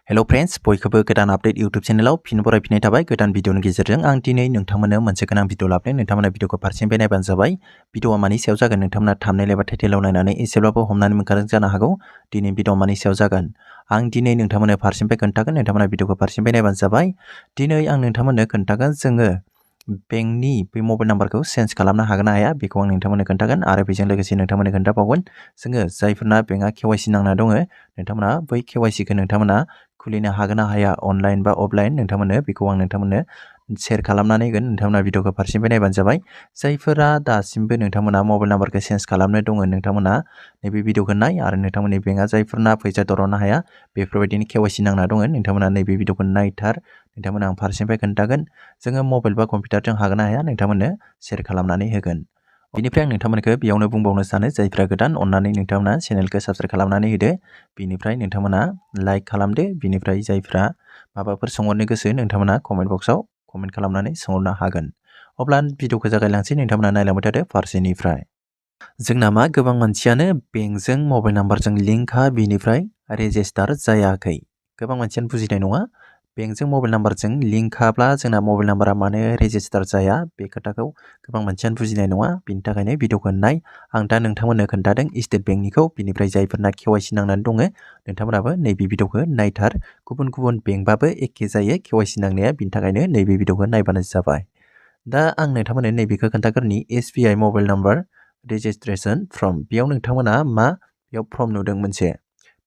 hello friends बयखौबो गोदान update YouTube चैनलाव फिन बरायफिननाय थाबाय गोदान भिडिअनि गेजेरजों आं दिनै नोंथांमोननो मोनसे गोनां भिडिअ लाबोदों नोंथांमोना भिडिअखौ फारसेनिफ्राय नायबानो जाबाय भिडिअआ मानि सायाव जागोन नोंथांमोना थाम्बनेल एबा टाइटेलाव नायनानै एसेब्लाबो हमनानै मोनखादों जानो हागौ दिनै भिडिअआ मानि सायाव जागोन आं दिनै नोंथांमोननो फारसेनिफ्राय खोन्थागोन नोंथांमोना भिडिअखौ फारसेनिफ्राय नायबानो जाबाय दिनै आं नोंथांमोननो खोन्थागोन जोङो बेंकनि बे मबाइल नाम्बारखौ चेन्ज खालामनो हागोन ना हाया बेखौ आं नोंथांमोननो खोन्थागोन आरो बेजों लोगोसे नोंथांमोननो खोन्थाबावगोन जोङो जायफोरना बेंकआ केवाइसि नांना दङ नोंथांमोना बै केवाइसिखौ नोंथांमोना खुलिनो हागोन ना हाया अनलाइन बा अफलाइन नोंथांमोननो बेखौ आं नोंथांमोननो शेयार खालामनानै होगोन नोंथांमोना भिडिअखौ फारसेनिफ्राय नायबानो जाबाय जायफोरा दासिमबो नोंथांमोना मबाइल नाम्बारखौ चेन्ज खालामनो दङ नोंथांमोना नैबे भिडिअखौ नाय आरो नोंथांमोननि बेंकआ जायफोरना फैसा दरननो हाया बेफोरबायदिनो केवाइसि नांना दङ नोंथांमोना नैबे भिडिअखौ नायथार नोंथांमोना आं फारसेनिफ्राय खोन्थागोन जोङो मबाइल बा कम्पिउटारजों हागोन ना हाया नोंथांमोननो शेयार खालामनानै होगोन बेनिफ्राय आं नोंथांमोनखौ बेयावनो बुंबावनो सानो जायफ्रा गोदान अन्नानै नोंथांमोना चेनेलखौ साबस्क्राइब खालामनानै होदो बेनिफ्राय नोंथांमोना लाइक खालामदो बेनिफ्राय जायफ्रा माबाफोर सोंहरनो गोसो नोंथांमोना कमेन्ट बक्सआव कमेन्ट खालामनानै सोंहरनो हागोन अब्ला भिडिअखौ जागायलांसै नोंथांमोना नायलांबाय थादो फारसेनिफ्राय जोंना मा गोबां मानसियानो बेंकजों मबाइल नाम्बारजों लिंकआ बेनिफ्राय रेजिस्टार जायाखै गोबां मानसियानो बुजिनाय नङा बेंकजों मबाइल नाम्बारजों लिंकआब्ला जोंना मबाइल नाम्बारा मानो रेजिस्टार जाया बे खोथाखौ गोबां मानसियानो बुजिनाय नङा बिनि थाखायनो भिडिअखौ नाय आं दा नोंथांमोननो खोन्थादों स्टेट बेंकनिखौ बिनिफ्राय जायफोरना केवाइसि नांनानै दङ नोंथांमोनाबो नैबे भिडिअखौ नायथार गुबुन गुबुन बेंकबाबो एखे जायो केवाइसि नांनाया बिनि थाखायनो नैबे भिडिअखौ नायबानो जाबाय दा आं नोंथांमोननो नैबेखौ खोन्थागोरनि SBI mobile number registration form बेयाव नोंथांमोना मा बेयाव फर्म नुदों मोनसे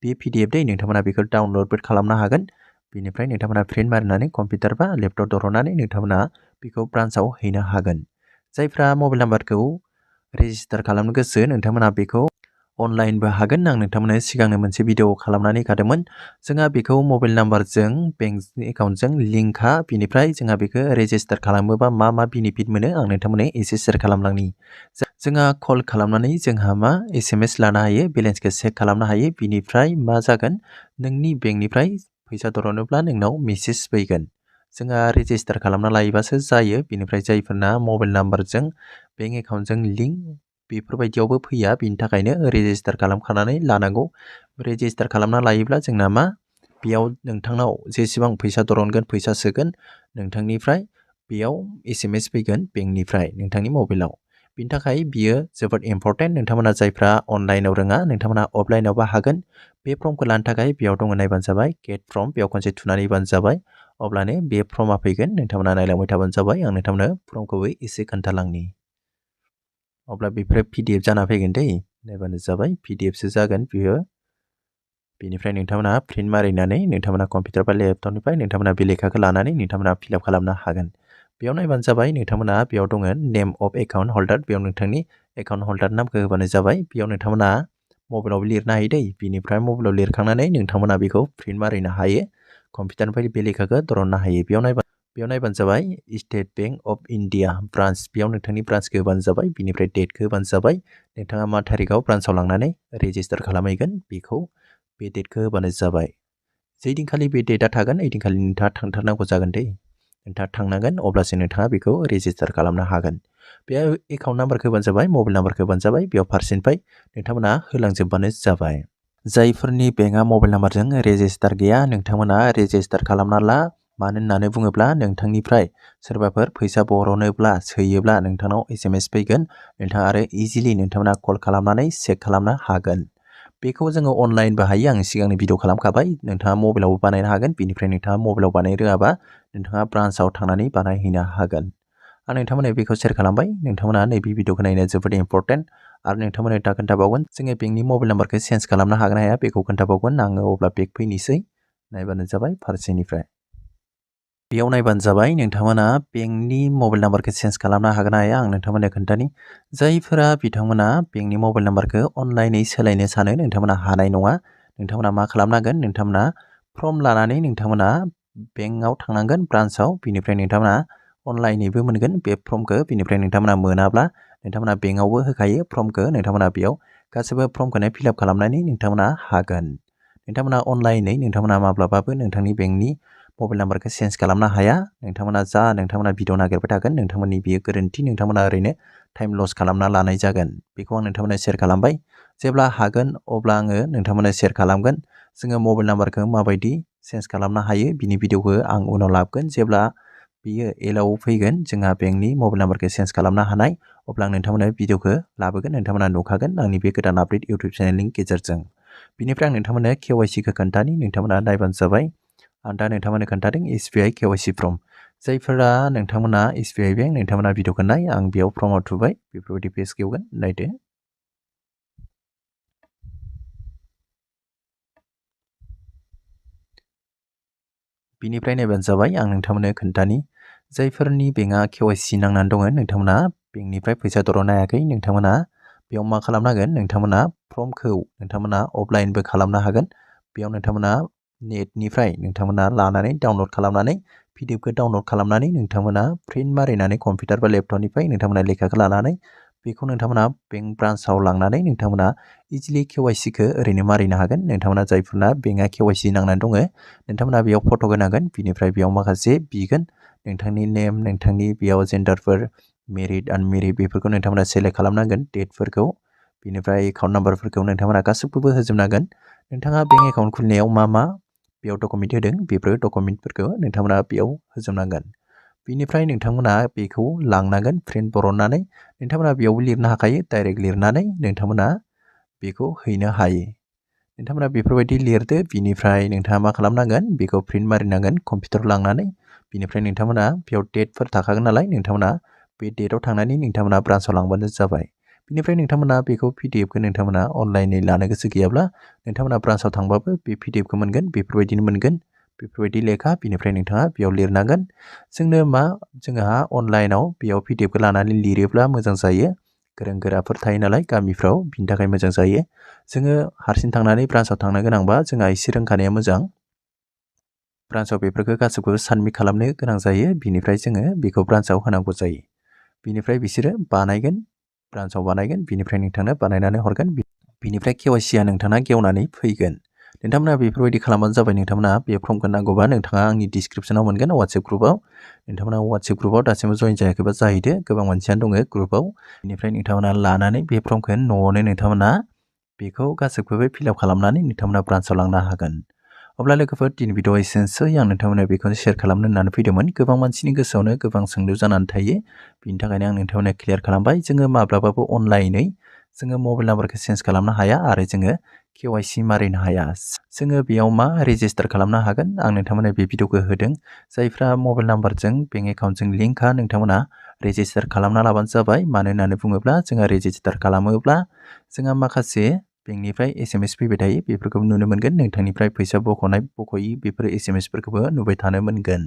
बे PDF दै नोंथांमोना बेखौ डाउनलडबो खालामनो हागोन बेनिफ्राय नोंथांमोना प्रिन्ट मारिनानै कम्पिउटार बा लेपटप दरननानै नोंथांमोना बेखौ ब्रान्चआव हैनो हागोन जायफ्रा मबाइल नाम्बारखौ रेजिस्टार खालामनो गोसो नोंथांमोना बेखौ अनलाइनबो हागोन आं नोंथांमोननो सिगांनो मोनसे भिडिअ खालामनानै होखादोंमोन जोंहा बेखौ मबाइल नाम्बारजों बेंक एकाउन्टजों लिंकआ बेनिफ्राय जोंहा बेखौ रेजिस्टार खालामोबा मा बेनिफिट मोनो आं नोंथांमोननो एसे शेयार खालामलांनि जोंहा कल खालामनानै जोंहा मा SMS लानो हायो बेलेन्सखौ चेक खालामनो हायो बिनिफ्राय मा जागोन नोंनि बेंकनिफ्राय फैसा दरनोब्ला नोंनाव मेसेज फैगोन जोंहा रेजिस्टार खालामना लायोबासो जायो बेनिफ्राय जायफोरना मबाइल नाम्बारजों बेंक एकाउन्टजों लिंक बेफोरबायदियावबो फैया बिनि थाखायनो रेजिस्टार खालामखानानै लानांगौ रेजिस्टार खालामना लायोब्ला जोंना मा बेयाव नोंथांनाव जेसेबां फैसा दरनगोन फैसा सोगोन नोंथांनिफ्राय बेयाव SMS फैगोन बेंकनिफ्राय नोंथांनि मबाइलाव बिनि थाखाय बियो जोबोद इम्पर्टेन्ट नोंथांमोना जायफ्रा अनलाइनाव रोङा नोंथांमोना अफलाइनावबो हागोन बे फर्मखौ लानो थाखाय बेयाव दङ नायबानो जाबाय गेट फर्म बेयाव खनसे थुनानै होबानो जाबाय अब्लानो बे फर्मा फैगोन नोंथांमोना नायलांबाय थाबानो जाबाय आं नोंथांमोननो फर्मखौबो एसे खोन्थालांनि अब्ला बेफोरो PDF जाना फैगोन दै नायबानो जाबाय PDFसो जागोन बियो बेनिफ्राय नोंथांमोना प्रिन्ट मारिनानै नोंथांमोना कम्पिउटार बा लेपटपनिफ्राय नोंथांमोना बे लेखाखौ लानानै नोंथांमोना फिलआप खालामनो हागोन बेयाव नायबानो जाबाय नोंथांमोना बेयाव दङ नेम अफ एकाउन्ट हल्डार बेयाव नोंथांनि एकाउन्ट हल्डार नामखौ होबानो जाबाय बेयाव नोंथांमोना मबाइलावबो लिरनो हायो दै बिनिफ्राय मबाइलाव लिरखांनानै नोंथांमोना बेखौ प्रिन्ट मारिनो हायो कम्पिउटारनिफ्राय बे लेखाखौ दरननो हायो बेयाव नायबानो जाबाय state bank of India branch बेयाव नोंथांनि ब्रान्चखौ होबानो जाबाय बिनिफ्राय डेटखौ होबानो जाबाय नोंथाङा मा थारिखआव ब्रान्चआव लांनानै रेजिस्टार खालामहैगोन बेखौ बे डेटखौ होबानो जाबाय जै दिनखालि बे डेटआ थागोन ओइदिनखालि नोंथाङा थांथारनांगौ जागोन दै नोंथाङा थांनांगोन अब्लासो नोंथाङा बेखौ रेजिस्टार खालामनो हागोन बे एकाउन्ट नाम्बारखौ होबानो जाबाय मबाइल नाम्बारखौ होबानो जाबाय बेयाव फारसेनिफ्राय नोंथांमोना होलांजोबबानो जाबाय जायफोरनि बेंकआ मबाइल नाम्बारजों रेजिस्टार गैया नोंथांमोना रेजिस्टार खालामना ला मानो होननानै बुङोब्ला नोंथांनिफ्राय सोरबाफोर फैसा बरनोब्ला सोयोब्ला नोंथांनाव SMS फैगोन नोंथाङा आरो इजिलि नोंथांमोना कल खालामनानै चेक खालामनो हागोन बेखौ जोङो अनलाइनबो हायो आं सिगांनि भिडिअ खालामखाबाय नोंथाङा मबाइलावबो बानायनो हागोन बेनिफ्राय नोंथाङा मबाइलाव बानायनो रोङाबा नोंथाङा ब्रान्चआव थांनानै बानायहैनो हागोन आं नोंथांमोननो बेखौ शेयार खालामबाय नोंथांमोना नैबे भिडिअखौ नायनो जोबोद इम्पर्टेन्ट आरो नोंथांमोननो दा खोन्थाबावगोन जोङो बेंकनि मबाइल नाम्बारखौ चेन्ज खालामनो हागोन ना हाया बेखौ खोन्थाबावगोन आङो अब्ला बेक फैनोसै नायबानो जाबाय फारसेनिफ्राय बेयाव नायबानो जाबाय नोंथांमोना बेंकनि मबाइल नाम्बारखौ चेन्ज खालामनो हागोन ना हाया आं नोंथांमोननो खोन्थानि जायफोरा बिथांमोना बेंकनि मबाइल नाम्बारखौ अनलाइनै सोलायनो सानो नोंथांमोना हानाय नङा नोंथांमोना मा खालामनांगोन नोंथांमोना फर्म लानानै नोंथांमोना बेंकआव थांनांगोन ब्रान्चआव बिनिफ्राय नोंथांमोना अनलाइनैबो मोनगोन बे फर्मखौ बिनिफ्राय नोंथांमोना मोनाब्ला नोंथांमोना बेंकआवबो होखायो फर्मखौ नोंथांमोना बेयाव गासैबो फर्मखौनो फिलआप खालामनानै नोंथांमोना हागोन नोंथांमोना अनलाइनै नोंथांमोना माब्लाबाबो नोंथांनि बेंकनि मबाइल नाम्बारखौ चेन्ज खालामनो हाया नोंथांमोना भिडिअ नागिरबाय थागोन नोंथांमोननि बेयो गोरोन्थि नोंथांमोना ओरैनो टाइम लस खालामना लानाय जागोन बेखौ आं नोंथांमोननो शेयार खालामबाय जेब्ला हागोन अब्ला आङो नोंथांमोननो शेयार खालामगोन जोङो मबाइल नाम्बारखौ माबायदि चेन्ज खालामनो हायो बिनि भिडिअखौ आं उनाव लाबोगोन जेब्ला बियो एलाव फैगोन जोंहा बेंकनि मबाइल नाम्बारखौ चेन्ज खालामनो हानाय अब्ला आं नोंथांमोननो भिडिअखौ लाबोगोन नोंथांमोना नुखागोन आंनि बे गोदान आपडेट इउटुब चेनेलनि गेजेरजों बिनिफ्राय आं नोंथांमोननो KYC खौ खोन्थानि नोंथांमोना नायबानो जाबाय आं दा नोंथांमोननो खोन्थादों SBI KYC फर्म जायफोरा नोंथांमोना SBI बेंक नोंथांमोना भिडिअखौ नाय आं बेयाव फर्माव थुबाय बेफोरबायदि पेज गेवगोन नायदो बिनिफ्राय नायबानो जाबाय आं नोंथांमोननो खोन्थानि जायफोरनि बेंकआ KYC नांनानै दङ नोंथांमोना बेंकनिफ्राय फैसा दरनो हायाखै नोंथांमोना बेयाव मा खालामनांगोन नोंथांमोना फर्मखौ नोंथांमोना अफलाइनबो खालामनो हागोन बेयाव नोंथांमोना नेटनिफ्राय नोंथांमोना लानानै डाउनलड खालामनानै PDFखौ डाउनलड खालामनानै नोंथांमोना प्रिन्ट मारिनानै कम्पिउटार बा लेपटपनिफ्राय नोंथांमोना लेखाखौ लानानै बेखौ नोंथांमोना बेंक ब्रान्चआव लांनानै नोंथांमोना इजिलि KYCखौ ओरैनो मारिनो हागोन नोंथांमोना जायफोरना बेंकआ KYC नांनानै दङ नोंथांमोना बेयाव फट' होनांगोन बिनिफ्राय बेयाव माखासे बिगोन नोंथांनि नेम नोंथांनि बेयाव जेन्डारफोर मेरिड आनमेरिड बेफोरखौ नोंथांमोना सेलेक्ट खालामनांगोन डेटफोरखौ बिनिफ्राय एकाउन्ट नाम्बारफोरखौ नोंथांमोना गासैखौबो होजोबनांगोन नोंथाङा बेंक एकाउन्ट खुलिनायाव मा बेयाव डकुमेन्ट होदों बेफोर डकुमेन्टफोरखौ नोंथांमोना बेयाव होजोबनांगोन बिनिफ्राय नोंथांमोना बेखौ लांनांगोन प्रिन्ट बरननानै नोंथांमोना बेयावबो लिरनो हाखायो डाइरेक्ट लिरनानै नोंथांमोना बेखौ हैनो हायो नोंथांमोना बेफोरबायदि लिरदो बिनिफ्राय नोंथाङा मा खालामनांगोन बेखौ प्रिन्ट मारिनांगोन कम्पिउटाराव लांनानै बिनिफ्राय नोंथांमोना बेयाव डेटफोर थाखागोन नालाय नोंथांमोना बे डेटआव थांनानै नोंथांमोना ब्रान्चआव लांबानो जाबाय बिनिफ्राय नोंथांमोना बेखौ PDFखौ नोंथांमोना अनलाइनै लानो गोसो गैयाब्ला नोंथांमोना ब्रान्चआव थांबाबो बे PDFखौ मोनगोन बेफोरबायदिनो मोनगोन बेफोरबायदि लेखा बिनिफ्राय नोंथाङा बेयाव लिरनांगोन जोंहा अनलाइनाव बेयाव PDFखौ लानानै लिरोब्ला मोजां जायो गोरों गोराफोर थायो नालाय गामिफ्राव बिनि थाखाय मोजां जायो जोङो हारसिं थांनानै ब्रान्चआव थांनो गोनांबा जोंहा एसे रोंखानाया मोजां ब्रान्चआव बेफोरखौ गासैखौबो साबमिट खालामनो गोनां जायो बिनिफ्राय जोङो बेखौ ब्रान्चआव होनांगौ जायो बिनिफ्राय बिसोरो बानायगोन ब्रान्चआव बानायगोन बिनिफ्राय नोंथांनो बानायनानै हरगोन बिनिफ्राय KYCआ नोंथांना गेवनानै फैगोन नोंथांमोना बेफोरबायदि खालामबानो जाबाय नोंथांमोना बे फर्मखौ नांगौबा नोंथाङा आंनि डिसक्रिपसनाव मोनगोन WhatsApp ग्रुपआव नोंथांमोना WhatsApp ग्रुपआव दासिमबो जइन जायाखैबा जाहैदो गोबां मानसियानो दङ ग्रुपआव बेनिफ्राय नोंथांमोना लानानै बे फर्मखौ न'आवनो नोंथांमोना बेखौ गासैखौबो फिलआप खालामनानै नोंथांमोना ब्रान्चआव लांनो हागोन अब्ला लोगोफोर दिनै भिडिअ एसेनोसै आं नोंथांमोननो बेखौनो शेयार खालामनो होननानै फैदोंमोन गोबां मानसिनि गोसोआवनो गोबां सोंलु जानानै थायो बिनि थाखायनो आं नोंथांमोननो क्लियार खालामबाय जोङो माब्लाबाबो अनलाइनै जोङो मबाइल नाम्बारखौ चेन्ज खालामनो हाया आरो जोङो KYC मारिनो हाया जोङो बेयाव रेजिस्टार खालामनो हागोन आं नोंथांमोननो बे भिडिअखौ होदों जायफ्रा मबाइल नाम्बारजों बेंक एकाउन्टजों लिंकआ नोंथांमोना रेजिस्टार खालामना लाबानो जाबाय मानो होननानै बुङोब्ला जोंहा रेजिस्टार खालामोब्ला जोंहा माखासे बेंकनिफ्राय SMS फैबाय थायो बेफोरखौ नुनो मोनगोन नोंथांनिफ्राय फैसा बख'यि बेफोर SMSफोरखौबो नुबाय थानो मोनगोन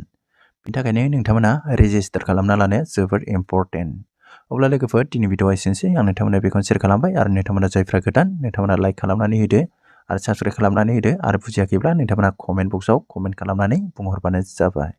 बिनि थाखायनो नोंथांमोना रेजिस्टार खालामना लानाया जोबोद इम्परटेन्ट अब्ला लोगोफोर दिनै भिडिअ एसेनोसै आं नोंथांमोननो बेखौनो शेयार खालामबाय आरो नोंथांमोना जायफ्रा गोदान नोंथांमोना लाइक खालामनानै होदो आरो साबस्क्राइब खालामनानै होदो आरो बुजियाखैब्ला नोंथांमोना कमेन्ट बक्सआव कमेन्ट खालामनानै बुंहरबानो जाबाय